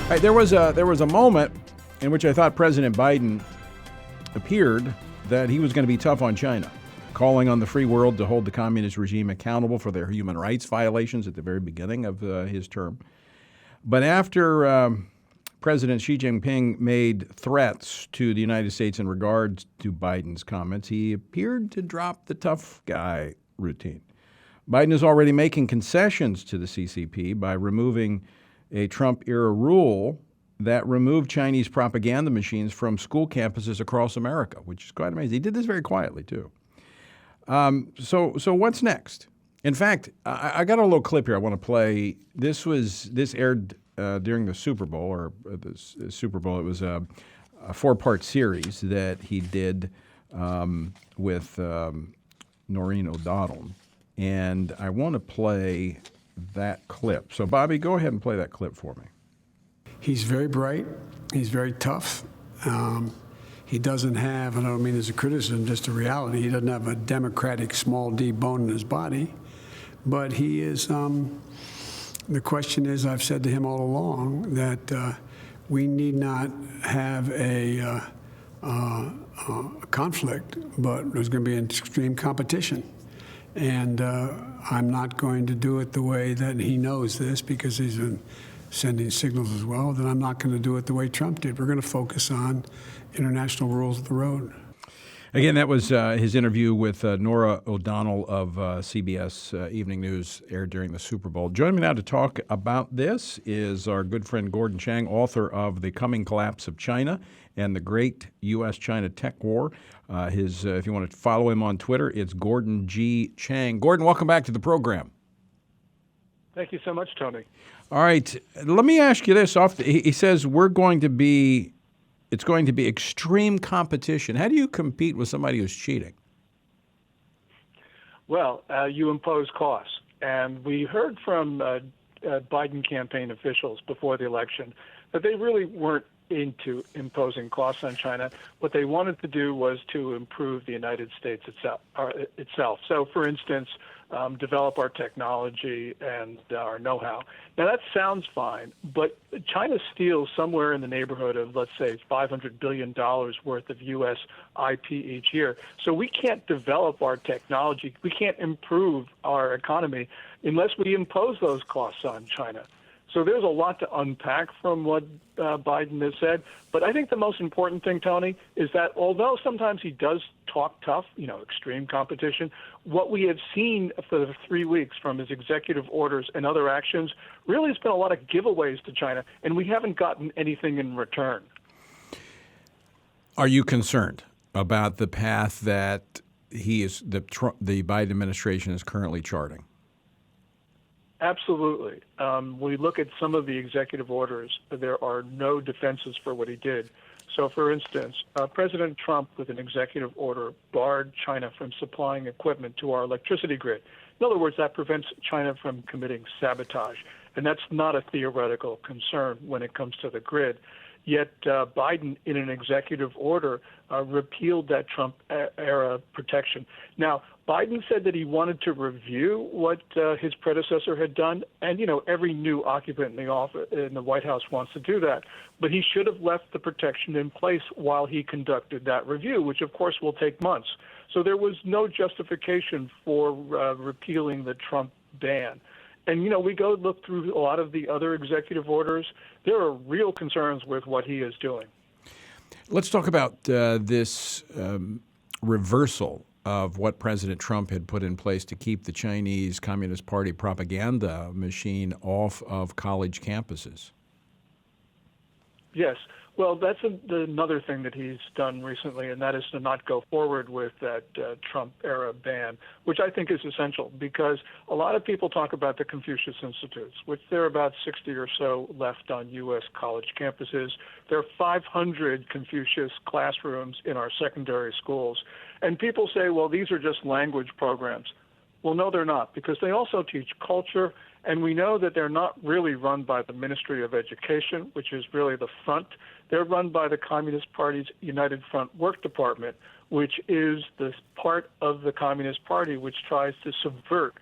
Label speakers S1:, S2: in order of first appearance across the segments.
S1: All right, there was a moment in which I thought President Biden appeared that he was going to be tough on China, calling on the free world to hold the communist regime accountable for their human rights violations at the very beginning of his term. But after President Xi Jinping made threats to the United States in regards to Biden's comments, he appeared to drop the tough guy routine. Biden is already making concessions to the CCP by removing a Trump-era rule that removed Chinese propaganda machines from school campuses across America, which is quite amazing. He did this very quietly, too. So what's next? In fact, I got a little clip here I want to play. This aired during the Super Bowl, or the Super Bowl. It was a four-part series that he did with Noreen O'Donnell. And I want to play that clip. So, Bobby, go ahead and play that clip for me.
S2: He's very bright. He's very tough. He doesn't have, and I don't mean as a criticism, just a reality, he doesn't have a democratic small d bone in his body. But he is, the question is, I've said to him all along, that we need not have a conflict, but there's going to be an extreme competition. And I'm not going to do it the way that he knows this, because he's been sending signals as well, then I'm not going to do it the way Trump did. We're going to focus on international rules of the road.
S1: Again, that was his interview with Nora O'Donnell of CBS Evening News, aired during the Super Bowl. Joining me now to talk about this is our good friend Gordon Chang, author of The Coming Collapse of China and the Great U.S.-China Tech War. If you want to follow him on Twitter, it's Gordon G. Chang. Gordon, welcome back to the program.
S3: Thank you so much, Tony.
S1: All right, let me ask you this. He says it's going to be extreme competition. How do you compete with somebody who's cheating?
S3: Well, you impose costs. And we heard from Biden campaign officials before the election that they really weren't into imposing costs on China. What they wanted to do was to improve the United States itself. So, for instance, develop our technology and our know-how. Now, that sounds fine, but China steals somewhere in the neighborhood of, let's say, $500 billion worth of U.S. IP each year. So we can't develop our technology. We can't improve our economy unless we impose those costs on China. So there's a lot to unpack from what Biden has said. But I think the most important thing, Tony, is that although sometimes he does talk tough, extreme competition, what we have seen for the 3 weeks from his executive orders and other actions really has been a lot of giveaways to China, and we haven't gotten anything in return.
S1: Are you concerned about the path that the Biden administration is currently charting?
S3: Absolutely. We look at some of the executive orders, there are no defenses for what he did. So, for instance, President Trump, with an executive order, barred China from supplying equipment to our electricity grid. In other words, that prevents China from committing sabotage. And that's not a theoretical concern when it comes to the grid. Yet Biden, in an executive order, repealed that Trump-era protection. Now, Biden said that he wanted to review what his predecessor had done, and every new occupant in the White House wants to do that. But he should have left the protection in place while he conducted that review, which of course will take months. So there was no justification for repealing the Trump ban. And, we go look through a lot of the other executive orders. There are real concerns with what he is doing.
S1: Let's talk about this reversal of what President Trump had put in place to keep the Chinese Communist Party propaganda machine off of college campuses.
S3: Yes. Well, that's another thing that he's done recently, and that is to not go forward with that Trump-era ban, which I think is essential because a lot of people talk about the Confucius Institutes, which there are about 60 or so left on U.S. college campuses. There are 500 Confucius classrooms in our secondary schools. And people say, well, these are just language programs. Well, no, they're not, because they also teach culture, and we know that they're not really run by the Ministry of Education, which is really the front. They're run by the Communist Party's United Front Work Department, which is the part of the Communist Party which tries to subvert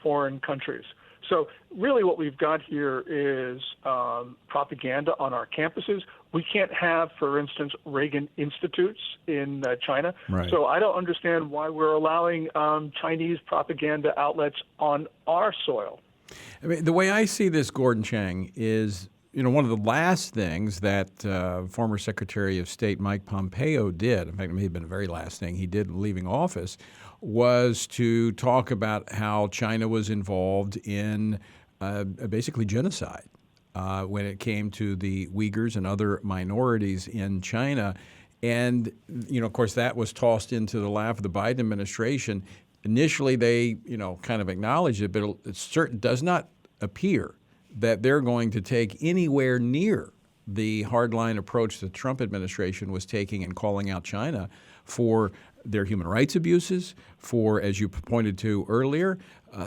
S3: foreign countries. So really what we've got here is propaganda on our campuses. We can't have, for instance, Reagan Institutes in China.
S1: Right.
S3: So I don't understand why we're allowing Chinese propaganda outlets on our soil.
S1: I mean, the way I see this, Gordon Chang, is one of the last things that former Secretary of State Mike Pompeo did, in fact, it may have been the very last thing he did leaving office, was to talk about how China was involved in basically genocide when it came to the Uyghurs and other minorities in China. And, of course, that was tossed into the lap of the Biden administration. Initially, they, kind of acknowledged it, but it does not appear that they're going to take anywhere near the hardline approach the Trump administration was taking in calling out China for their human rights abuses, for, as you pointed to earlier,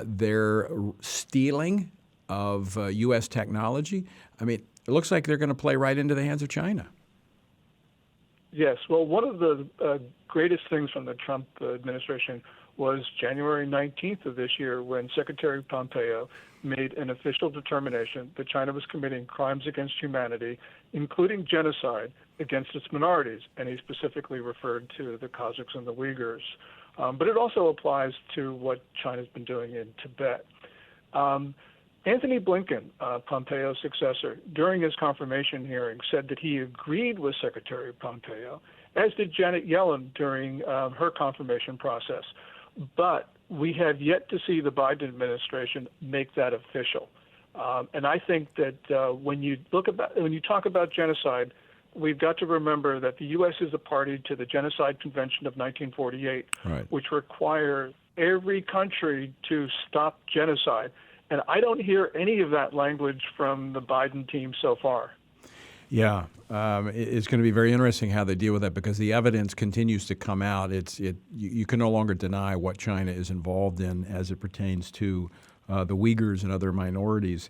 S1: their stealing of U.S. technology. I mean, it looks like they're going to play right into the hands of China.
S3: Yes. Well, one of the greatest things from the Trump administration was January 19th of this year when Secretary Pompeo made an official determination that China was committing crimes against humanity, including genocide against its minorities, and he specifically referred to the Kazakhs and the Uyghurs. But it also applies to what China's been doing in Tibet. Anthony Blinken, Pompeo's successor, during his confirmation hearing said that he agreed with Secretary Pompeo, as did Janet Yellen during her confirmation process. But we have yet to see the Biden administration make that official. And I think that when you talk about genocide, we've got to remember that the U.S. is a party to the Genocide Convention of 1948,
S1: right,
S3: which requires every country to stop genocide. And I don't hear any of that language from the Biden team so far.
S1: Yeah, it's going to be very interesting how they deal with that because the evidence continues to come out. You can no longer deny what China is involved in as it pertains to the Uyghurs and other minorities.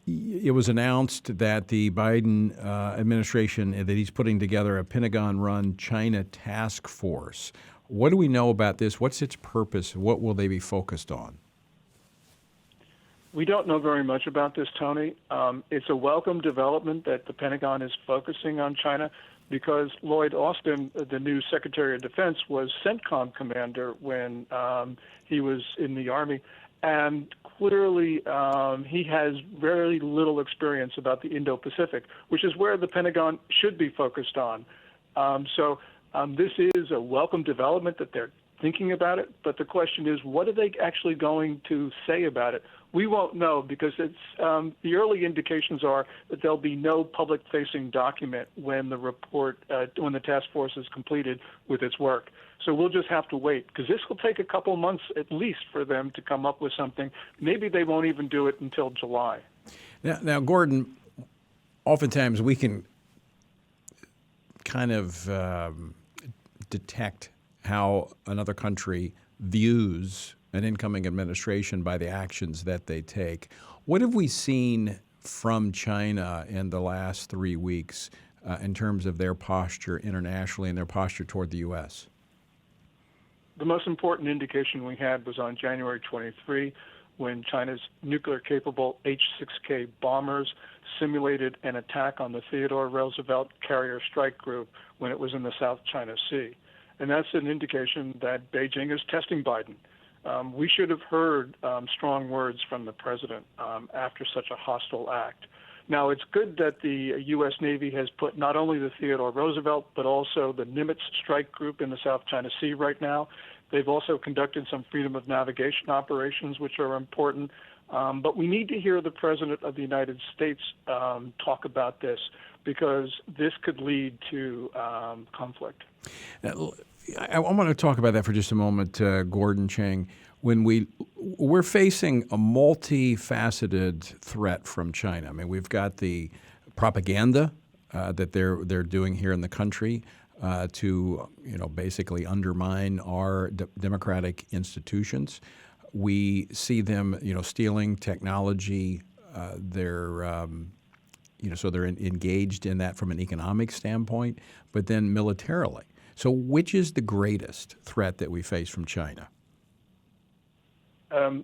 S1: It was announced that the Biden administration, that he's putting together a Pentagon-run China task force. What do we know about this? What's its purpose? What will they be focused on?
S3: We don't know very much about this, Tony. It's a welcome development that the Pentagon is focusing on China because Lloyd Austin, the new Secretary of Defense, was CENTCOM commander when he was in the Army. And clearly, he has very little experience about the Indo-Pacific, which is where the Pentagon should be focused on. So this is a welcome development that they're thinking about it. But the question is, what are they actually going to say about it? We won't know because it's the early indications are that there'll be no public-facing document when the report, when the task force is completed with its work. So we'll just have to wait because this will take a couple months at least for them to come up with something. Maybe they won't even do it until July.
S1: Now Gordon, oftentimes we can kind of detect how another country views an incoming administration by the actions that they take. What have we seen from China in the last 3 weeks in terms of their posture internationally and their posture toward the U.S.?
S3: The most important indication we had was on January 23 when China's nuclear-capable H-6K bombers simulated an attack on the Theodore Roosevelt Carrier Strike Group when it was in the South China Sea. And that's an indication that Beijing is testing Biden. We should have heard strong words from the president after such a hostile act. Now, it's good that the U.S. Navy has put not only the Theodore Roosevelt, but also the Nimitz Strike Group in the South China Sea right now. They've also conducted some freedom of navigation operations, which are important. But we need to hear the President of the United States talk about this because this could lead to conflict.
S1: Now, I want to talk about that for just a moment, Gordon Chang. When we're facing a multifaceted threat from China. I mean, we've got the propaganda that they're doing here in the country to basically undermine our democratic institutions. We see them stealing technology. So they're engaged in that from an economic standpoint, but then militarily. So which is the greatest threat that we face from China?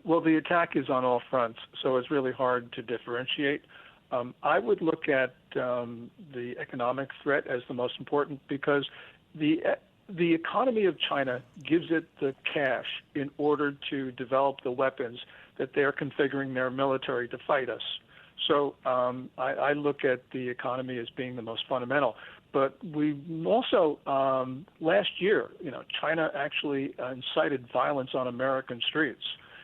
S3: Well, the attack is on all fronts, so it's really hard to differentiate. I would look at the economic threat as the most important because the economy of China gives it the cash in order to develop the weapons that they're configuring their military to fight us. So I look at the economy as being the most fundamental. But we also, last year, China actually incited violence on American streets.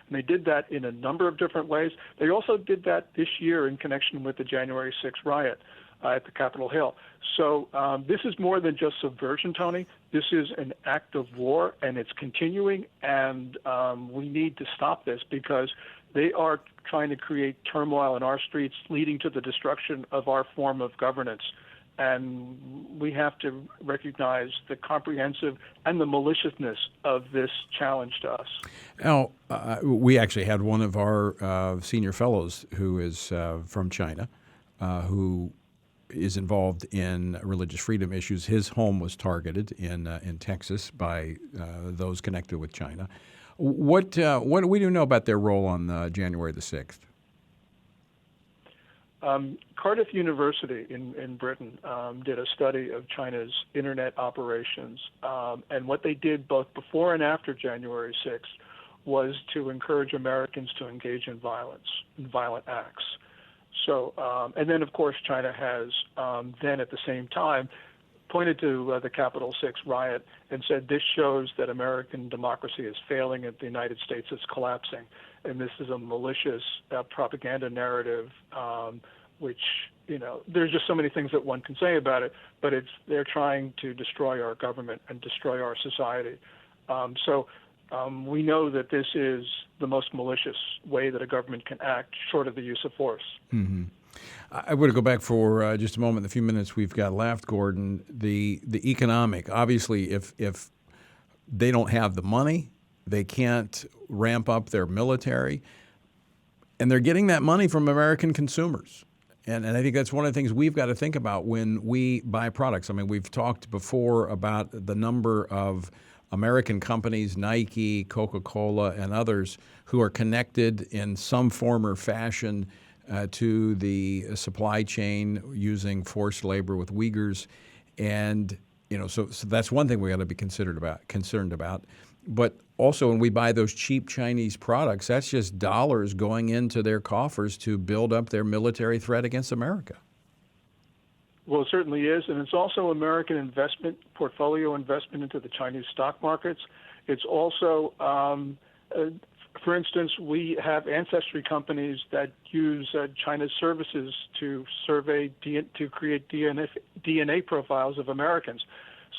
S3: And they did that in a number of different ways. They also did that this year in connection with the January 6th riot at the Capitol Hill. So this is more than just subversion, Tony. This is an act of war, and it's continuing, and we need to stop this because they are trying to create turmoil in our streets, leading to the destruction of our form of governance. And we have to recognize the comprehensive and the maliciousness of this challenge to us.
S1: Now, we actually had one of our senior fellows who is from China, who is involved in religious freedom issues. His home was targeted in Texas by those connected with China. What do we know about their role on January the 6th?
S3: Cardiff University in Britain did a study of China's internet operations, and what they did both before and after January 6th was to encourage Americans to engage in violence, in violent acts. So, and then of course China has then at the same time pointed to the Capitol 6 riot and said this shows that American democracy is failing and the United States is collapsing. And this is a malicious propaganda narrative, which, there's just so many things that one can say about it, but they're trying to destroy our government and destroy our society. So we know that this is the most malicious way that a government can act, short of the use of force.
S1: Mm-hmm. I want to go back for just a moment, the few minutes we've got left, Gordon. The economic, obviously, if they don't have the money, they can't ramp up their military, and they're getting that money from American consumers. And I think that's one of the things we've got to think about when we buy products. I mean, we've talked before about the number of American companies, Nike, Coca-Cola, and others, who are connected in some form or fashion to the supply chain using forced labor with Uyghurs. And, so that's one thing we got to be concerned about. But also, when we buy those cheap Chinese products, that's just dollars going into their coffers to build up their military threat against America.
S3: Well, it certainly is, and it's also American investment, portfolio investment into the Chinese stock markets. It's also, for instance, we have ancestry companies that use China's services to to create DNA profiles of Americans.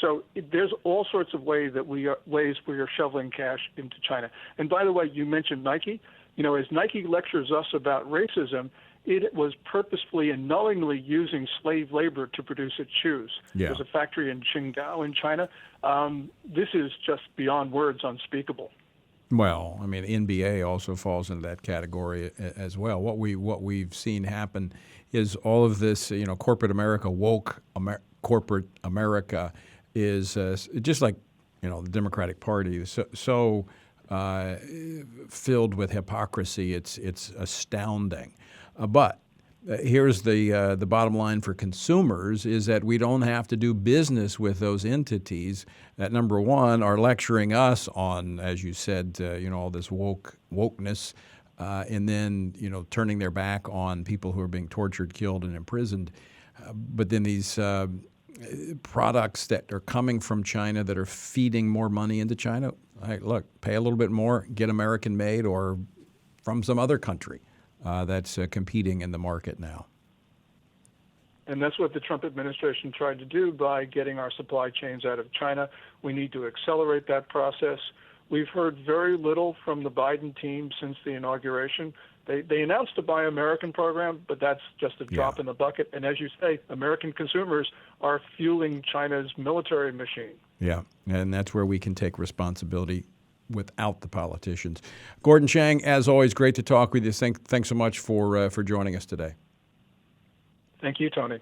S3: So there's all sorts of ways we are shoveling cash into China. And by the way, you mentioned Nike. As Nike lectures us about racism, it was purposefully and knowingly using slave labor to produce its shoes.
S1: Yeah.
S3: There's a factory in Qingdao in China. This is just beyond words unspeakable.
S1: Well, I mean, NBA also falls into that category as well. What we've seen happen is all of this, corporate America, corporate America is just like, the Democratic Party is so filled with hypocrisy. It's astounding. But here's the bottom line for consumers is that we don't have to do business with those entities that, number one, are lecturing us on, as you said, all this wokeness, and then, turning their back on people who are being tortured, killed, and imprisoned. But then these products that are coming from China that are feeding more money into China, look, pay a little bit more, get American made or from some other country that's competing in the market now.
S3: And that's what the Trump administration tried to do by getting our supply chains out of China. We need to accelerate that process. We've heard very little from the Biden team since the inauguration. They announced a Buy American program, but that's just a drop in the bucket. And as you say, American consumers are fueling China's military machine. Yeah,
S1: and that's where we can take responsibility without the politicians. Gordon Chang, as always, great to talk with you. Thanks so much for joining us today.
S3: Thank you, Tony.